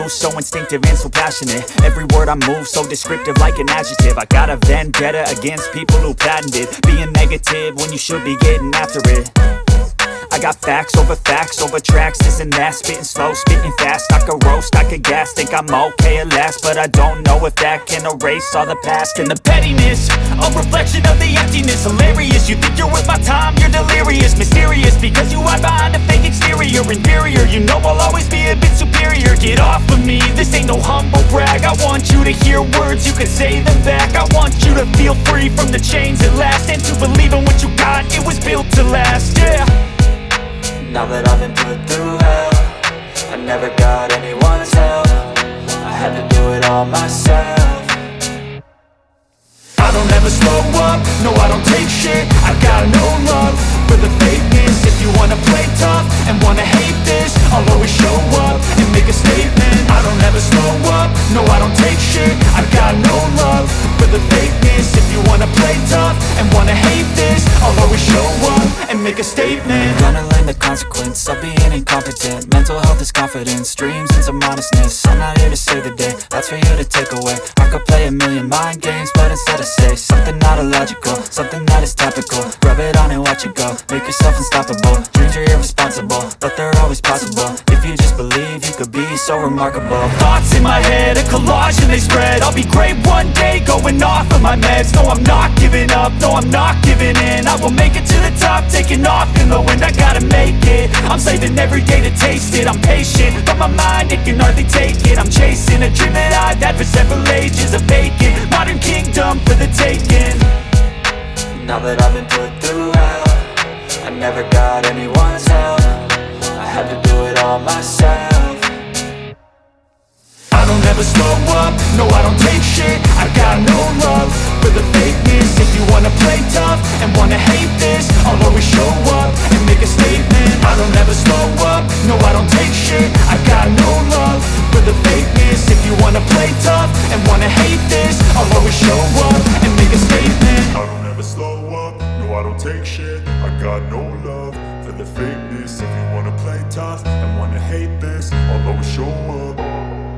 do, so instinctive and so passionate. Every word I move so descriptive like an adjective. I got a vendetta against people who patented being negative when you should be getting after it. I got facts over tracks, this and that. Spitting slow, spitting fast, I could roast, I could gas. Think I'm okay at last, but I don't know if that can erase all the past. And the pettiness, a reflection of the emptiness. Hilarious, you think you're worth my time, you're delirious. Mysterious, because you hide behind a fake exterior. Inferior, you know I'll always be a bit superior. Get off of me, this ain't no humble brag. I want you to hear words, you can say them back. I want you to feel free from the chains at last, and to believe in what you got, it was built to last, yeah. Now that I've been put through hell, I never got anyone's help. I had to do it all myself. I don't ever slow up, no I don't take shit. I got no love for the fakeness. If you wanna play tough and wanna hate this, I'll always show up and make a statement. I don't ever slow up, no I don't take shit. I got no love for the fakeness. If you wanna play tough and wanna hate this, I'll always show up and make a statement. Gonna learn the consequence of being incompetent. Mental health is confidence, dreams and some honestness. I'm not here to save the day, that's for you to take away. I could play a million mind games, but instead I say something not illogical, something that is topical. Rub it on and watch it go, make yourself unstoppable. Dreams are irresponsible, but they're always possible. If you just believe, you could be so remarkable. Thoughts in my head, a collage and they spread. I'll be great one day, going off of my meds. No, I'm not giving up, no, I'm not giving in. I will make it to the top, taking off in the wind. I gotta make it, I'm saving every day to taste it. I'm patient, but my mind, it can hardly take it. I'm chasing a dream that I've had for several ages. A vacant, modern kingdom for the taking. Now that I've been put through hell, I never got anyone's help. I had to do it all myself. I don't ever slow up, no I don't take shit. I got no love for the fakeness. If you wanna play tough and wanna hate this, I'll always show up and make a statement. I don't ever slow up, no I don't take shit. I got no love for the fakeness. If you wanna play tough and wanna hate this, I'll always show up and make a statement. I don't ever slow up, no I don't take shit. I got no love for the fakeness. If you wanna play tough and wanna hate this, I'll always show up.